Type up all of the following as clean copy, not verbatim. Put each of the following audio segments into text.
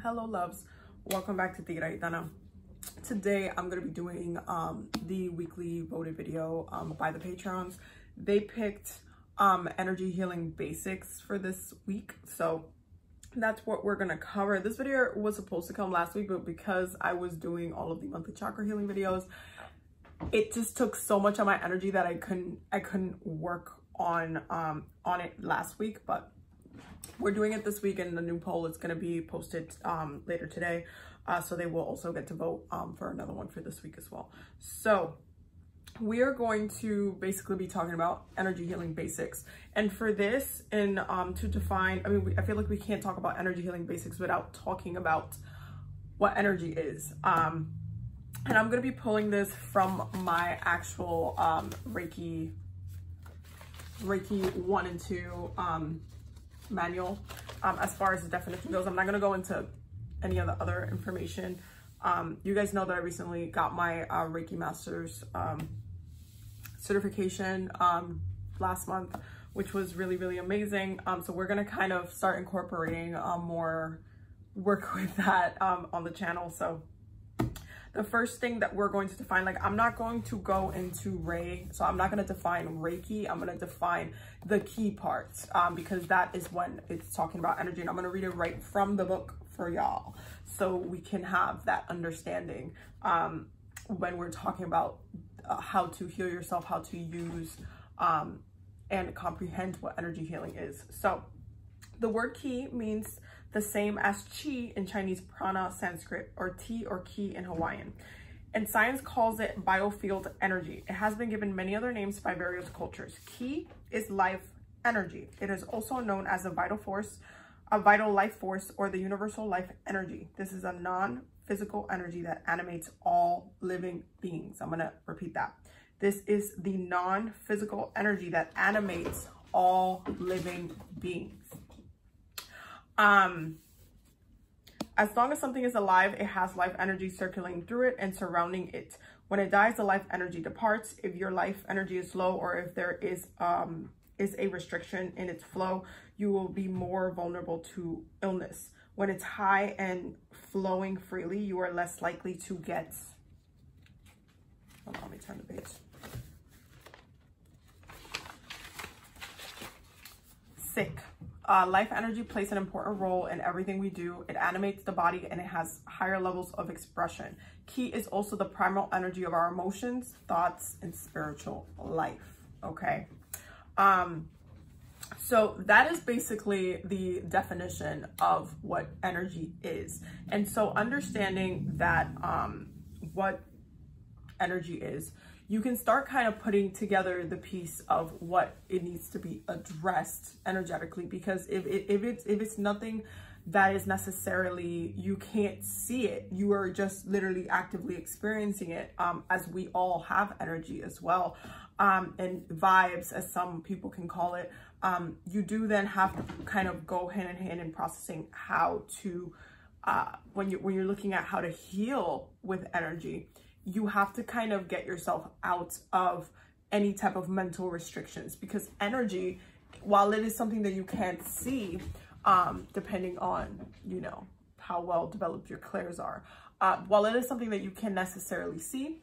Hello loves, welcome back to TigeraGitana. Today I'm going to be doing the weekly voted video by the patrons. They picked energy healing basics for this week, so that's what we're going to cover. This video was supposed to come last week, but because I was doing all of the monthly chakra healing videos, it just took so much of my energy that I couldn't work on it last week. But we're doing it this week, and the new poll is going to be posted later today, so they will also get to vote for another one for this week as well. So we are going to basically be talking about energy healing basics, and for this, and to define, I feel like we can't talk about energy healing basics without talking about what energy is. And I'm going to be pulling this from my actual Reiki 1 and 2 manual. As far as the definition goes, I'm not going to go into any of the other information. You guys know that I recently got my Reiki Master's certification last month, which was really amazing. So we're going to kind of start incorporating more work with that on the channel. So the first thing that we're going to define, like, I'm not going to go into so I'm not going to define Reiki. I'm going to define the key parts because that is when it's talking about energy, and I'm going to read it right from the book for y'all so we can have that understanding when we're talking about how to heal yourself, how to use and comprehend what energy healing is. So the word ki means the same as chi in Chinese, prana, Sanskrit, or ti or ki in Hawaiian. And science calls it biofield energy. It has been given many other names by various cultures. Ki is life energy. It is also known as a vital force, a vital life force, or the universal life energy. This is a non-physical energy that animates all living beings. I'm going to repeat that. This is the non-physical energy that animates all living beings. As long as something is alive, it has life energy circulating through it and surrounding it. When it dies, the life energy departs. If your life energy is low, or if there is a restriction in its flow, you will be more vulnerable to illness. When it's high and flowing freely, you are less likely to get, hold on, let me turn the page. Sick. Life energy plays an important role in everything we do. It animates the body and it has higher levels of expression. Ki is also the primal energy of our emotions, thoughts, and spiritual life. Okay. So that is basically the definition of what energy is. And so understanding that what energy is, you can start kind of putting together the piece of what it needs to be addressed energetically, because if it's nothing that is necessarily, you can't see it, you are just literally actively experiencing it, as we all have energy as well, and vibes, as some people can call it. You do then have to kind of go hand in hand in processing how to, when you're looking at how to heal with energy, you have to kind of get yourself out of any type of mental restrictions, because energy, while it is something that you can't see, depending on, you know, how well developed your clairs are, while it is something that you can necessarily see,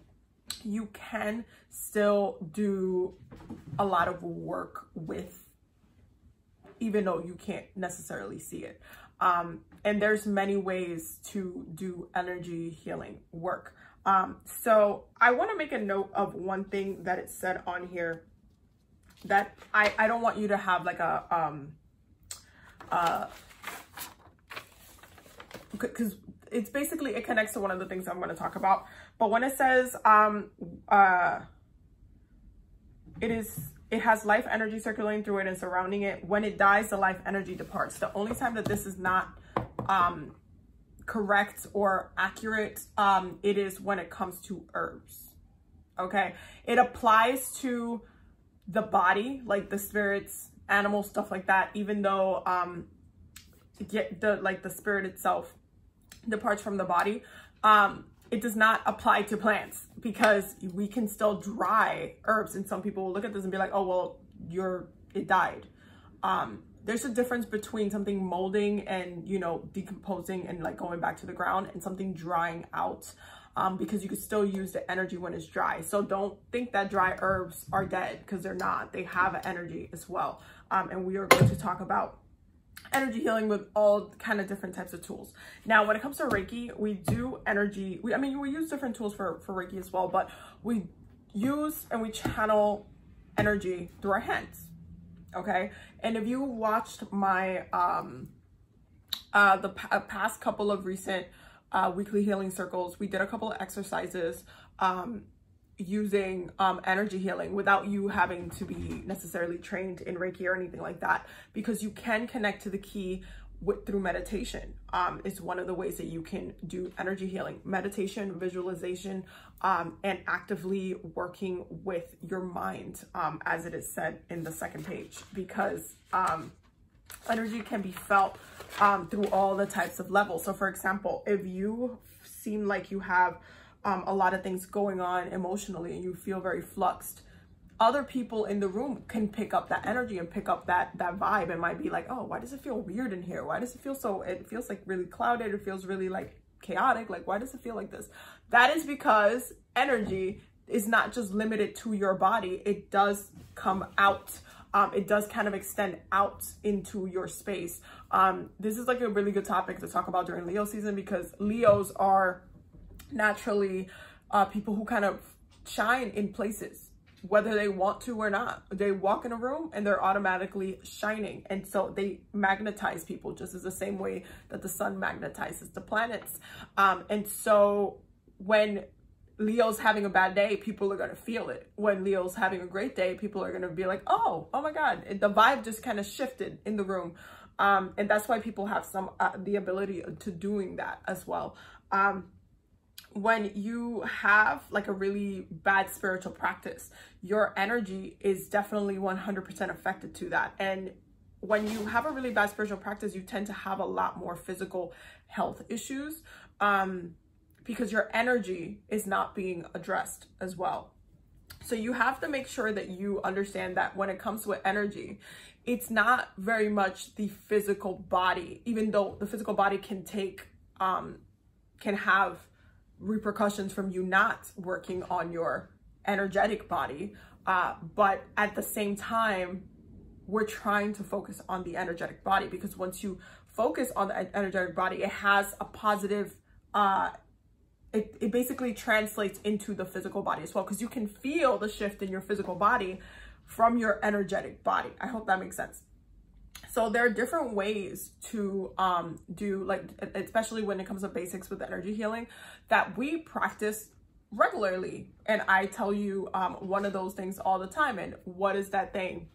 you can still do a lot of work with, even though you can't necessarily see it. And there's many ways to do energy healing work. So I want to make a note of one thing that it said on here, that I don't want you to have like a, because it's basically, it connects to one of the things I'm going to talk about. But when it says, it has life energy circulating through it and surrounding it. When it dies, the life energy departs. The only time that this is not, correct or accurate, it is when it comes to herbs. Okay, it applies to the body, like the spirits, animals, stuff like that, even though the spirit itself departs from the body. It does not apply to plants, because we can still dry herbs, and some people will look at this and be like, oh well, it died. there's a difference between something molding and, you know, decomposing and like going back to the ground, and something drying out, because you can still use the energy when it's dry. So don't think that dry herbs are dead, because they're not. They have an energy as well. And we are going to talk about energy healing with all kind of different types of tools. Now, when it comes to Reiki, we do energy. I mean, we use different tools for Reiki as well, but we use and we channel energy through our hands. Okay. And if you watched my, past couple of recent, weekly healing circles, we did a couple of exercises, using energy healing without you having to be necessarily trained in Reiki or anything like that, because you can connect to the key through meditation. It's one of the ways that you can do energy healing: meditation, visualization, and actively working with your mind, as it is said in the second page, because energy can be felt through all the types of levels. So for example, if you seem like you have a lot of things going on emotionally and you feel very fluxed, other people in the room can pick up that energy and pick up that vibe, and might be like, oh, why does it feel weird in here? Why does it feel so, it feels like really clouded, it feels really like chaotic, like why does it feel like this? That is because energy is not just limited to your body, it does come out. It does kind of extend out into your space. This is like a really good topic to talk about during Leo season, because Leos are naturally people who kind of shine in places, whether they want to or not. They walk in a room and they're automatically shining, and so they magnetize people just as the same way that the sun magnetizes the planets. And so when Leo's having a bad day, people are going to feel it. When Leo's having a great day, people are going to be like, oh my God, the vibe just kind of shifted in the room. And that's why people have the ability to doing that as well. When you have like a really bad spiritual practice, your energy is definitely 100% affected to that. And when you have a really bad spiritual practice, you tend to have a lot more physical health issues, because your energy is not being addressed as well. So you have to make sure that you understand that when it comes to energy, it's not very much the physical body, even though the physical body can have repercussions from you not working on your energetic body. But at the same time, we're trying to focus on the energetic body, because once you focus on the energetic body, it has a positive, it basically translates into the physical body as well, because you can feel the shift in your physical body from your energetic body. I hope that makes sense. So there are different ways to do, like, especially when it comes to basics with energy healing, that we practice regularly. And I tell you one of those things all the time. And what is that thing?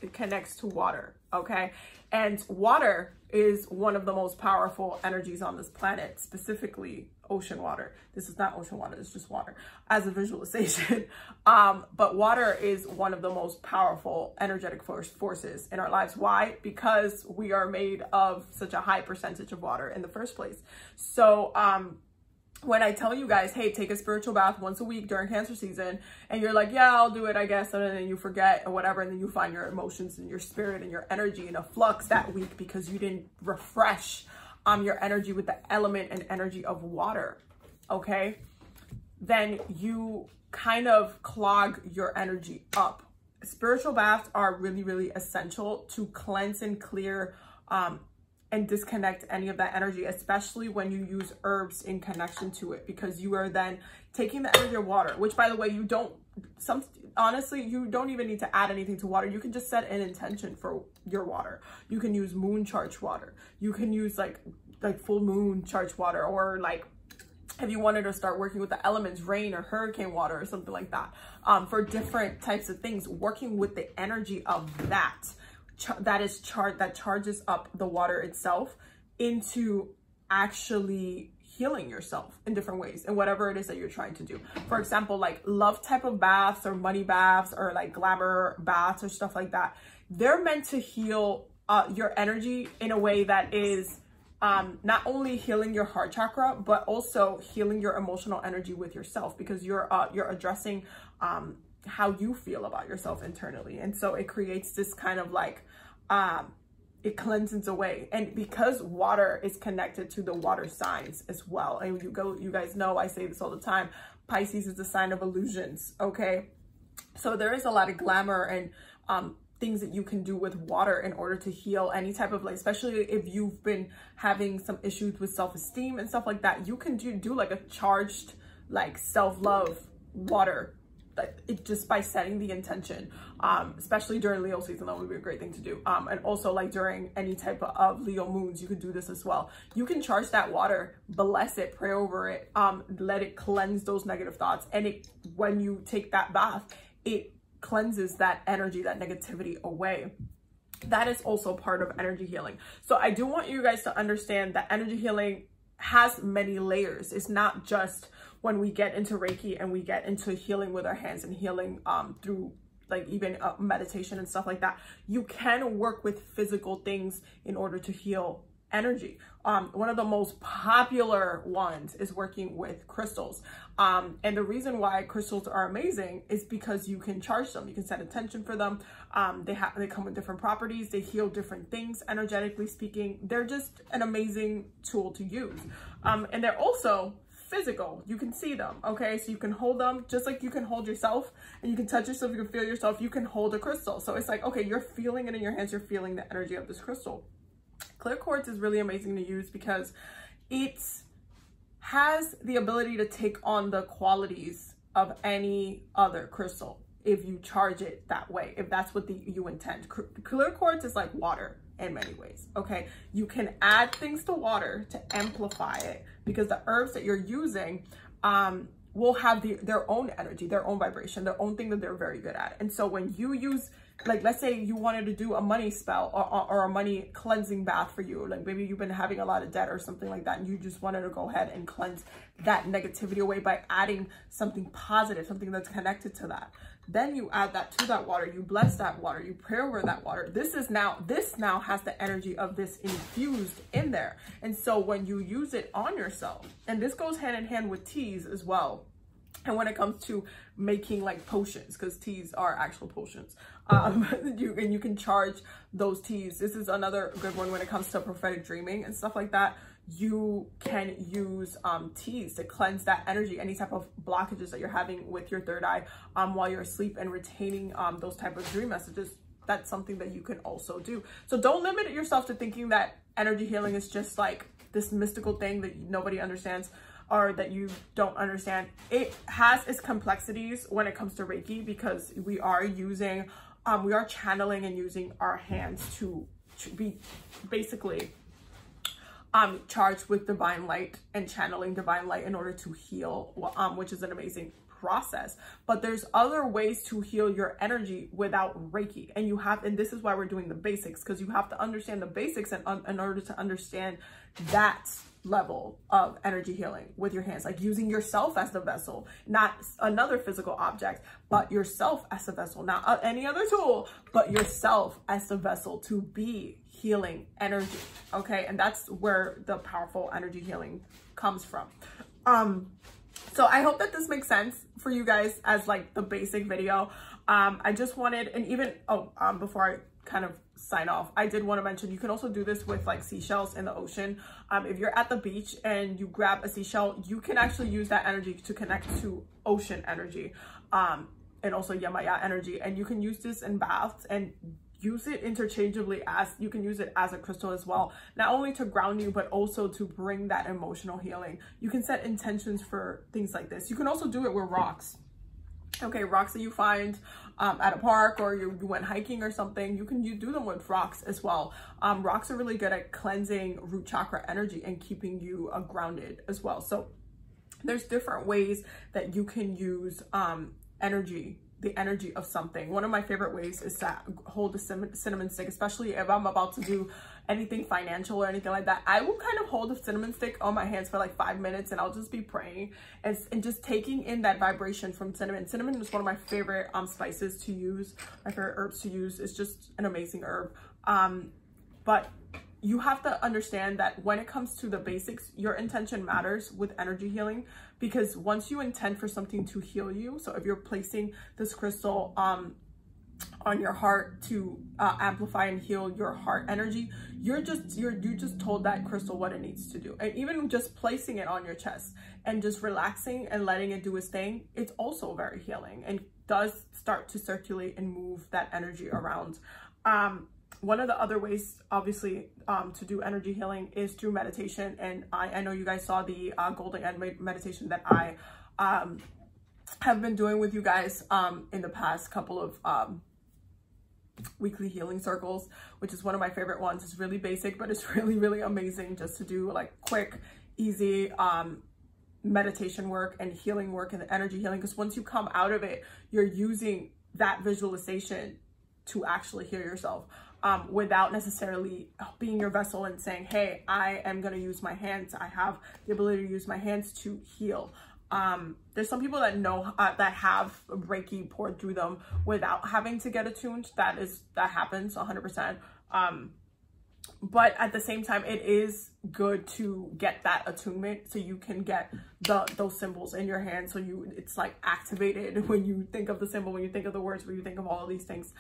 It connects to water, okay? And water is one of the most powerful energies on this planet, specifically ocean water. This is not ocean water, it's just water as a visualization. But water is one of the most powerful energetic forces in our lives. Why? Because we are made of such a high percentage of water in the first place. So when I tell you guys, hey, take a spiritual bath once a week during Cancer season, and you're like, yeah, I'll do it, I guess, and then you forget or whatever, and then you find your emotions and your spirit and your energy in a flux that week because you didn't refresh your energy with the element and energy of water, okay? Then you kind of clog your energy up. Spiritual baths are really, really essential to cleanse and clear and disconnect any of that energy, especially when you use herbs in connection to it, because you are then taking the energy of water, which, by the way, honestly, you don't even need to add anything to water. You can just set an intention for your water. You can use moon charged water. You can use like full moon charged water, or like if you wanted to start working with the elements, rain or hurricane water or something like that, for different types of things, working with the energy of that charges up the water itself into actually healing yourself in different ways and whatever it is that you're trying to do. For example, like love type of baths or money baths or like glamour baths or stuff like that, they're meant to heal your energy in a way that is not only healing your heart chakra, but also healing your emotional energy with yourself, because you're addressing how you feel about yourself internally. And so it creates this kind of like it cleanses away. And because water is connected to the water signs as well, and you guys know I say this all the time, Pisces is the sign of illusions, okay? So there is a lot of glamour and things that you can do with water in order to heal any type of, like, especially if you've been having some issues with self-esteem and stuff like that, you can do like a charged, like, self-love water, it just by setting the intention, especially during Leo season. That would be a great thing to do. And also, like, during any type of Leo moons, you could do this as well. You can charge that water, bless it, pray over it, let it cleanse those negative thoughts. And when you take that bath, it cleanses that energy, that negativity away. That is also part of energy healing. So I do want you guys to understand that energy healing has many layers. It's not just when we get into Reiki and we get into healing with our hands and healing through, like, even meditation and stuff like that. You can work with physical things in order to heal energy. One of the most popular ones is working with crystals. And the reason why crystals are amazing is because you can charge them. You can set intention for them. They come with different properties. They heal different things, energetically speaking. They're just an amazing tool to use. And they're also physical. You can see them, okay? So you can hold them just like you can hold yourself, and you can touch yourself, you can feel yourself, you can hold a crystal. So it's like, okay, you're feeling it in your hands, you're feeling the energy of this crystal. Clear quartz is really amazing to use because it has the ability to take on the qualities of any other crystal if you charge it that way, if that's what you intend. Clear quartz is like water in many ways, okay? You can add things to water to amplify it because the herbs that you're using will have their own energy, their own vibration, their own thing that they're very good at. And so when you use, like, let's say you wanted to do a money spell or a money cleansing bath for you, like maybe you've been having a lot of debt or something like that, and you just wanted to go ahead and cleanse that negativity away by adding something positive, something that's connected to that. Then you add that to that water, you bless that water, you pray over that water. This now has the energy of this infused in there. And so when you use it on yourself, and this goes hand in hand with teas as well. And when it comes to making, like, potions, because teas are actual potions, you can charge those teas. This is another good one when it comes to prophetic dreaming and stuff like that. You can use teas to cleanse that energy, any type of blockages that you're having with your third eye while you're asleep, and retaining those type of dream messages. That's something that you can also do. So don't limit yourself to thinking that energy healing is just like this mystical thing that nobody understands or that you don't understand. It has its complexities when it comes to Reiki because we are channeling and using our hands to be basically charged with divine light and channeling divine light in order to heal, which is an amazing process. But there's other ways to heal your energy without Reiki, and this is why we're doing the basics, because you have to understand the basics in order to understand that level of energy healing with your hands, like using yourself as the vessel, not another physical object, but yourself as the vessel, not any other tool, but yourself as the vessel to be healing energy, okay? And that's where the powerful energy healing comes from. So I hope that this makes sense for you guys as, like, the basic video. I just wanted, and even, before I kind of sign off, I did want to mention, you can also do this with, like, seashells in the ocean. If you're at the beach and you grab a seashell, you can actually use that energy to connect to ocean energy, and also Yamaya energy. And you can use this in baths and use it interchangeably, as you can use it as a crystal as well, not only to ground you, but also to bring that emotional healing. You can set intentions for things like this. You can also do it with rocks. Okay, rocks that you find at a park, or you went hiking or something, you do them with rocks as well. Rocks are really good at cleansing root chakra energy and keeping you grounded as well. So there's different ways that you can use the energy of something. One of my favorite ways is to hold a cinnamon stick, especially if I'm about to do anything financial or anything like that. I will kind of hold a cinnamon stick on my hands for like 5 minutes, and I'll just be praying and just taking in that vibration from cinnamon. Cinnamon is one of my favorite spices to use, my favorite herbs to use. It's just an amazing herb. But you have to understand that when it comes to the basics, your intention matters with energy healing, because once you intend for something to heal you, so if you're placing this crystal on your heart to amplify and heal your heart energy, you just told that crystal what it needs to do. And even just placing it on your chest and just relaxing and letting it do its thing, it's also very healing and does start to circulate and move that energy around. One of the other ways, obviously, to do energy healing is through meditation. And I know you guys saw the golden egg meditation that I have been doing with you guys in the past couple of weekly healing circles, which is one of my favorite ones. It's really basic, but it's really, really amazing just to do like quick, easy meditation work and healing work and energy healing. Because once you come out of it, you're using that visualization to actually heal yourself without necessarily being your vessel and saying, hey, I am going to use my hands. I have the ability to use my hands to heal. There's some people that know that have Reiki poured through them without having to get attuned. That happens 100%. But at the same time, it is good to get that attunement so you can get those symbols in your hand. So it's like activated when you think of the symbol, when you think of the words, when you think of all of these things.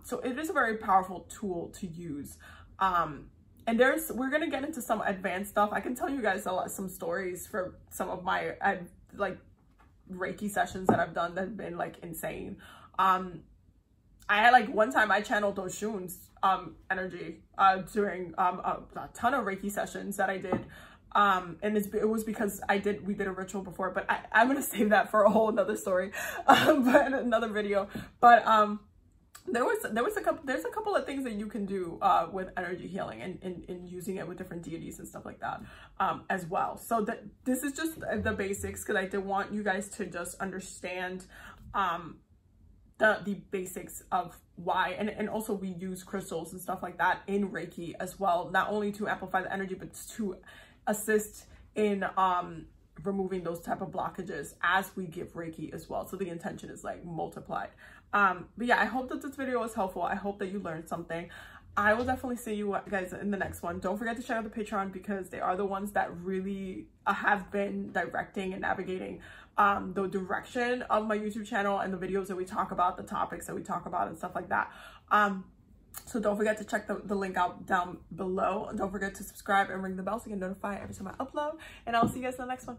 So it is a very powerful tool to use. And we're going to get into some advanced stuff. I can tell you guys some stories for some of my like Reiki sessions that I've done that have been like insane. I had like one time I channeled Oshun's energy during a ton of Reiki sessions that I did. And it was because we did a ritual before, but I'm going to save that for a whole another story, but another video. But there's a couple of things that you can do with energy healing and using it with different deities and stuff like that as well. So this is just the basics, because I did want you guys to just understand the basics of why, and also we use crystals and stuff like that in Reiki as well, not only to amplify the energy, but to assist in removing those type of blockages as we give Reiki as well. So the intention is like multiplied. But yeah, I hope that this video was helpful. I hope that you learned something. I will definitely see you guys in the next one. Don't forget to check out the Patreon, because they are the ones that really have been directing and navigating the direction of my YouTube channel and the videos that we talk about, the topics that we talk about and stuff like that. So don't forget to check the link out down below. And don't forget to subscribe and ring the bell so you get notified every time I upload. And I'll see you guys in the next one.